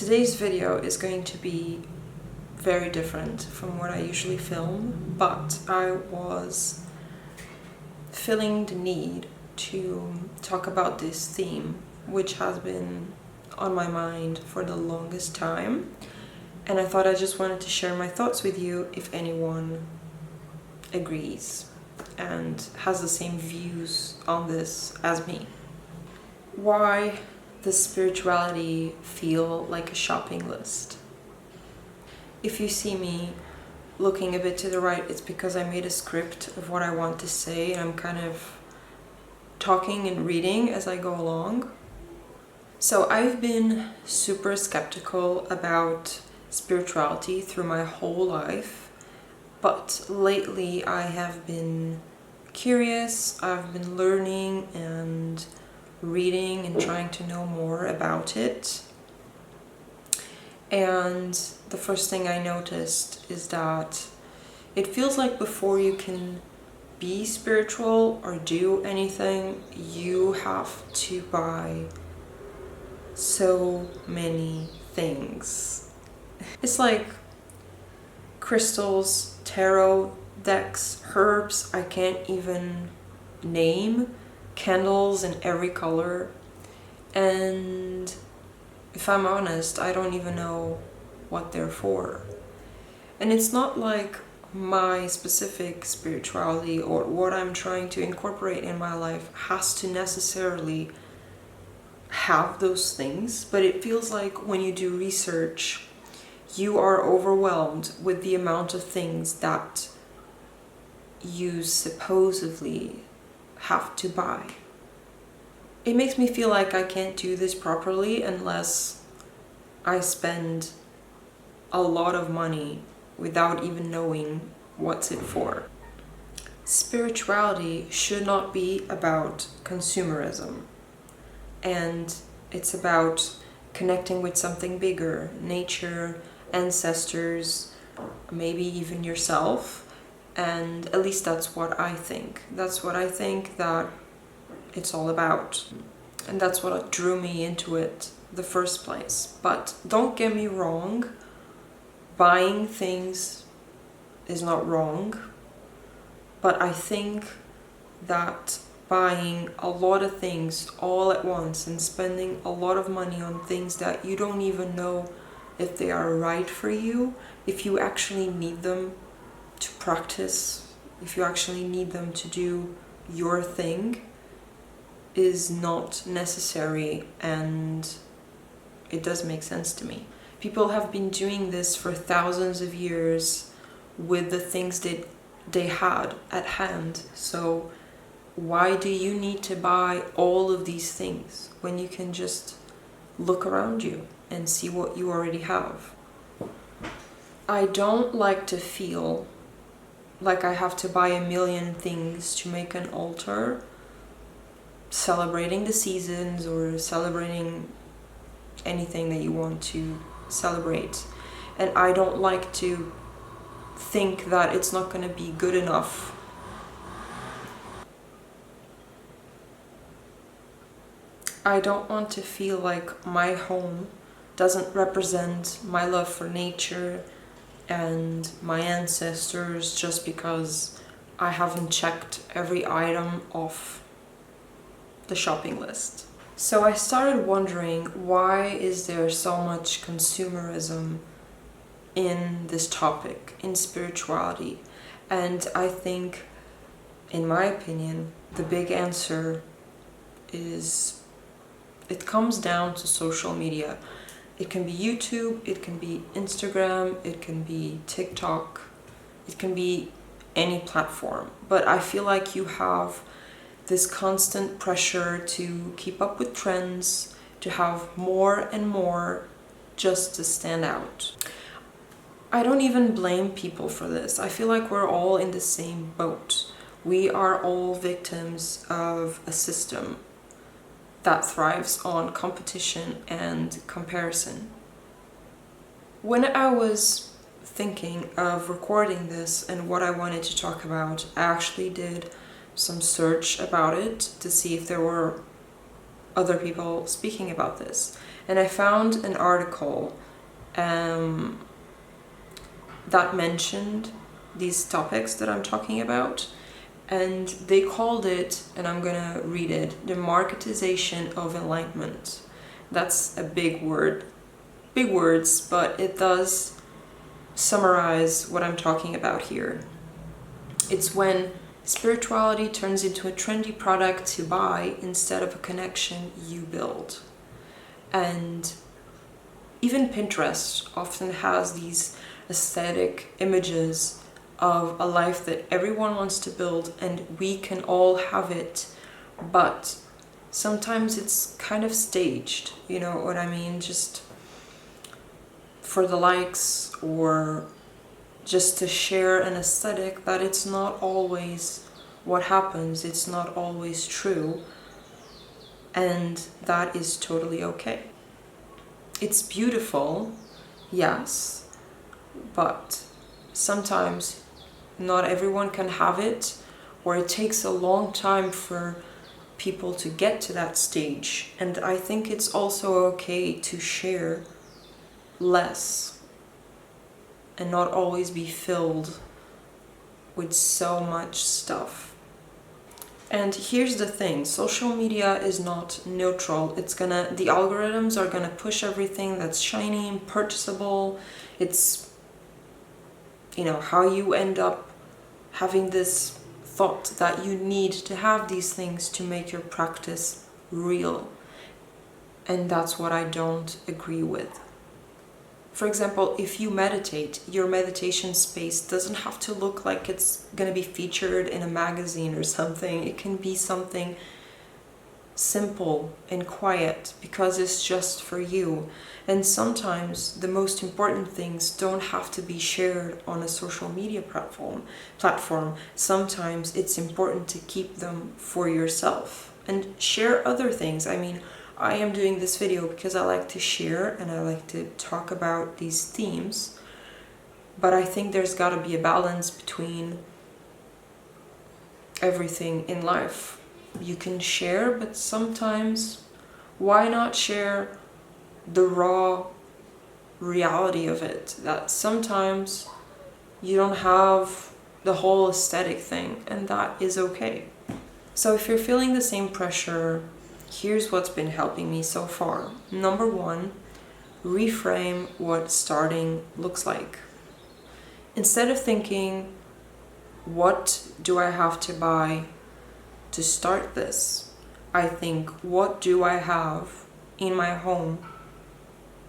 Today's video is going to be very different from what I usually film, but I was feeling the need to talk about this theme, which has been on my mind for the longest time, and I thought I just wanted to share my thoughts with you if anyone agrees and has the same views on this as me. Why does spirituality feel like a shopping list? If you see me looking a bit to the right, it's because I made a script of what I want to say and I'm kind of talking and reading as I go along. So I've been super skeptical about spirituality through my whole life, but lately I have been curious, I've been learning and reading and trying to know more about it. And the first thing I noticed is that it feels like before you can be spiritual or do anything, you have to buy so many things. It's like crystals, tarot decks, herbs I can't even name, candles in every color, and if I'm honest, I don't even know what they're for. And it's not like my specific spirituality or what I'm trying to incorporate in my life has to necessarily have those things, but it feels like when you do research, you are overwhelmed with the amount of things that you supposedly have to buy. It makes me feel like I can't do this properly unless I spend a lot of money without even knowing what's it for. Spirituality should not be about consumerism, and it's about connecting with something bigger, nature, ancestors, maybe even yourself. And at least that's what I think. That's what I think that it's all about. And that's what drew me into it the first place. But don't get me wrong, buying things is not wrong. But I think that buying a lot of things all at once and spending a lot of money on things that you don't even know if they are right for you, if you actually need them to practice, if you actually need them to do your thing, is not necessary, and it does make sense to me. People have been doing this for thousands of years with the things that they had at hand, so why do you need to buy all of these things when you can just look around you and see what you already have? I don't like to feel like I have to buy a million things to make an altar celebrating the seasons or celebrating anything that you want to celebrate. And I don't like to think that it's not going to be good enough. I don't want to feel like my home doesn't represent my love for nature and my ancestors just because I haven't checked every item off the shopping list. So I started wondering, why is there so much consumerism in this topic, in spirituality? And I think, in my opinion, the big answer is it comes down to social media. It can be YouTube, it can be Instagram, it can be TikTok, it can be any platform. But I feel like you have this constant pressure to keep up with trends, to have more and more just to stand out. I don't even blame people for this. I feel like we're all in the same boat. We are all victims of a system that thrives on competition and comparison. When I was thinking of recording this and what I wanted to talk about, I actually did some search about it to see if there were other people speaking about this. And I found an article that mentioned these topics that I'm talking about, and they called it, and I'm gonna read it, the marketization of enlightenment. That's a big word, big words, but it does summarize what I'm talking about here. It's when spirituality turns into a trendy product to buy instead of a connection you build. And even Pinterest often has these aesthetic images of a life that everyone wants to build, and we can all have it, but sometimes it's kind of staged, you know what I mean? Just for the likes, or just to share an aesthetic that it's not always what happens, it's not always true, and that is totally okay. It's beautiful, yes, but sometimes not everyone can have it, or it takes a long time for people to get to that stage. And I think it's also okay to share less and not always be filled with so much stuff. And here's the thing, social media is not neutral. The algorithms are gonna push everything that's shiny and purchasable. It's, you know, how you end up having this thought that you need to have these things to make your practice real. And that's what I don't agree with. For example, if you meditate, your meditation space doesn't have to look like it's gonna be featured in a magazine or something. It can be something simple and quiet because it's just for you. And sometimes the most important things don't have to be shared on a social media platform. Sometimes it's important to keep them for yourself and share other things. I mean, I am doing this video because I like to share and I like to talk about these themes, but I think there's got to be a balance between everything in life. You can share, but sometimes why not share the raw reality of it, that sometimes you don't have the whole aesthetic thing, and that is okay. So if you're feeling the same pressure, here's what's been helping me so far. Number one, reframe what starting looks like. Instead of thinking, what do I have to buy to start this? I think, what do I have in my home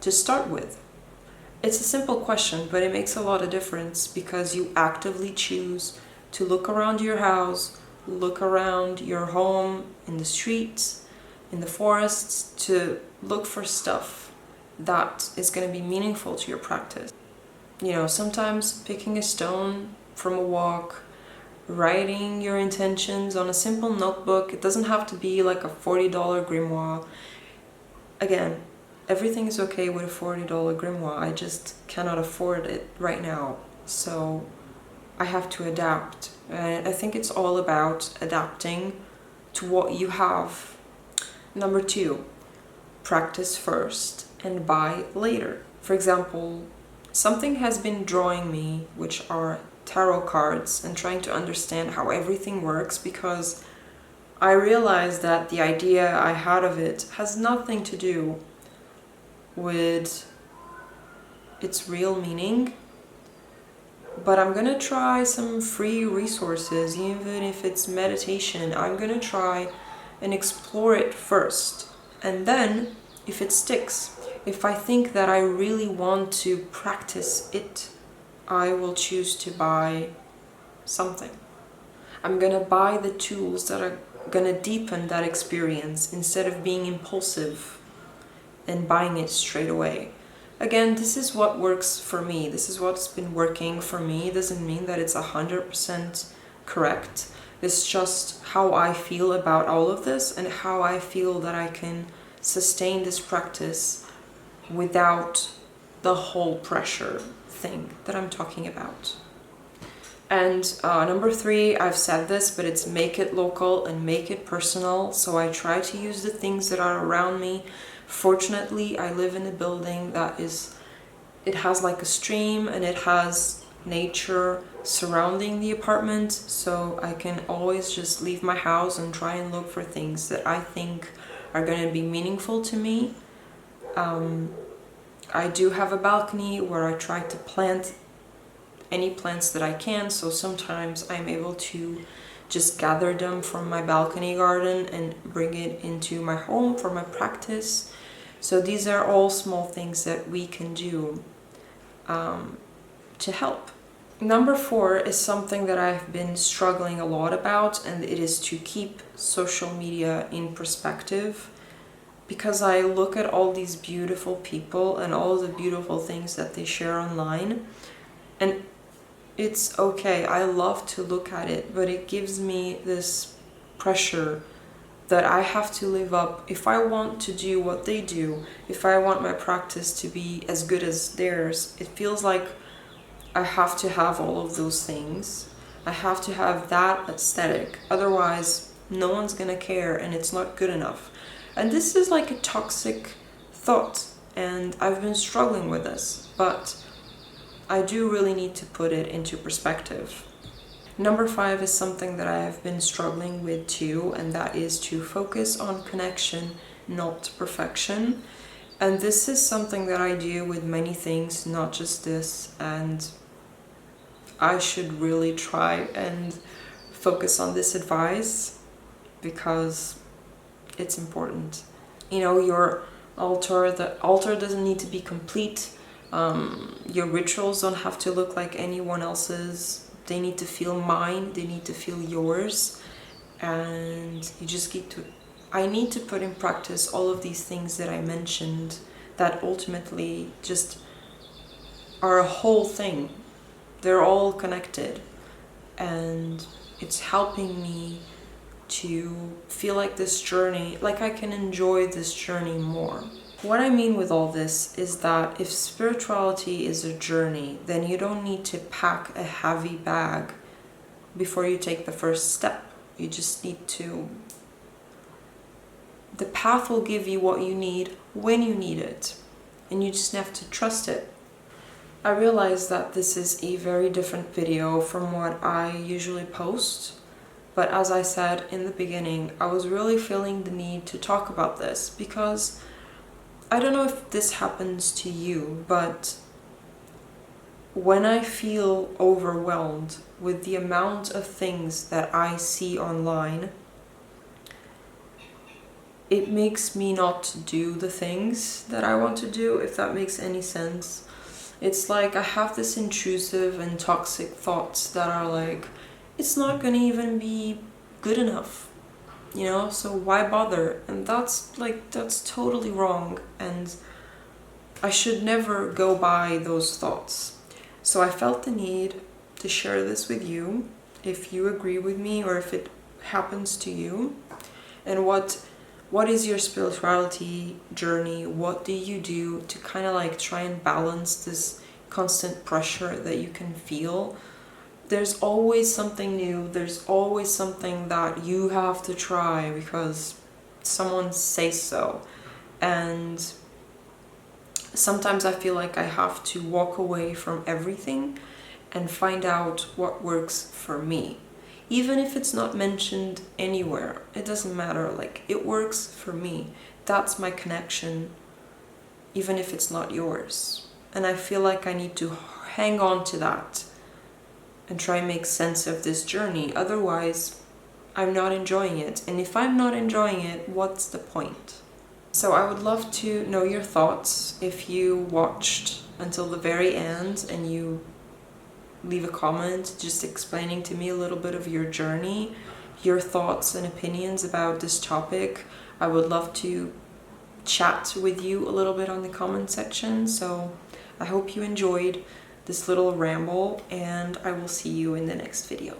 to start with? It's a simple question, but it makes a lot of difference because you actively choose to look around your house, look around your home, in the streets, in the forests, to look for stuff that is going to be meaningful to your practice. You know, sometimes picking a stone from a walk, writing your intentions on a simple notebook. It doesn't have to be like a $40 grimoire. Again, everything is okay with a $40 grimoire. I just cannot afford it right now. So I have to adapt. And I think it's all about adapting to what you have. Number two, practice first and buy later. For example, something has been drawing me, which are tarot cards, and trying to understand how everything works, because I realized that the idea I had of it has nothing to do with its real meaning. But I'm gonna try some free resources, even if it's meditation. I'm gonna try and explore it first. And then, if it sticks, if I think that I really want to practice it, I will choose to buy something. I'm gonna buy the tools that are gonna deepen that experience instead of being impulsive and buying it straight away. Again, this is what works for me. This is what's been working for me. It doesn't mean that it's 100% correct. It's just how I feel about all of this and how I feel that I can sustain this practice without the whole pressure thing that I'm talking about. And number three, I've said this, but it's make it local and make it personal. So I try to use the things that are around me, Fortunately, I live in a building that it has like a stream and it has nature surrounding the apartment, so I can always just leave my house and try and look for things that I think are going to be meaningful to me. I do have a balcony where I try to plant any plants that I can, so sometimes I'm able to just gather them from my balcony garden and bring it into my home for my practice. So these are all small things that we can do to help. Number 4 is something that I've been struggling a lot about, and it is to keep social media in perspective, because I look at all these beautiful people and all the beautiful things that they share online, and it's okay, I love to look at it, but it gives me this pressure that I have to live up. If I want to do what they do, if I want my practice to be as good as theirs, it feels like I have to have all of those things. I have to have that aesthetic, otherwise no one's gonna care and it's not good enough. And this is like a toxic thought, and I've been struggling with this, but I do really need to put it into perspective. Number 5 is something that I have been struggling with too, and that is to focus on connection, not perfection. And this is something that I do with many things, not just this, and I should really try and focus on this advice because it's important. You know, the altar doesn't need to be complete. Your rituals don't have to look like anyone else's. They need to feel mine, they need to feel yours, and you just I need to put in practice all of these things that I mentioned that ultimately just are a whole thing. They're all connected, and it's helping me to feel like this journey, like I can enjoy this journey more. What I mean with all this is that if spirituality is a journey, then you don't need to pack a heavy bag before you take the first step. You just need to... The path will give you what you need when you need it, and you just have to trust it. I realize that this is a very different video from what I usually post, but as I said in the beginning, I was really feeling the need to talk about this because I don't know if this happens to you, but when I feel overwhelmed with the amount of things that I see online, it makes me not do the things that I want to do, if that makes any sense. It's like I have this intrusive and toxic thoughts that are like, it's not gonna even be good enough, you know, so why bother? And that's totally wrong, and I should never go by those thoughts. So I felt the need to share this with you, if you agree with me or if it happens to you. And what is your spirituality journey? What do you do to kind of like try and balance this constant pressure that you can feel? There's always something new. There's always something that you have to try because someone says so. And sometimes I feel like I have to walk away from everything and find out what works for me. Even if it's not mentioned anywhere, it doesn't matter, like it works for me. That's my connection, even if it's not yours. And I feel like I need to hang on to that and try and make sense of this journey. Otherwise, I'm not enjoying it. And if I'm not enjoying it, what's the point? So I would love to know your thoughts. If you watched until the very end and you leave a comment just explaining to me a little bit of your journey, your thoughts and opinions about this topic, I would love to chat with you a little bit on the comment section. So I hope you enjoyed this little ramble, and I will see you in the next video.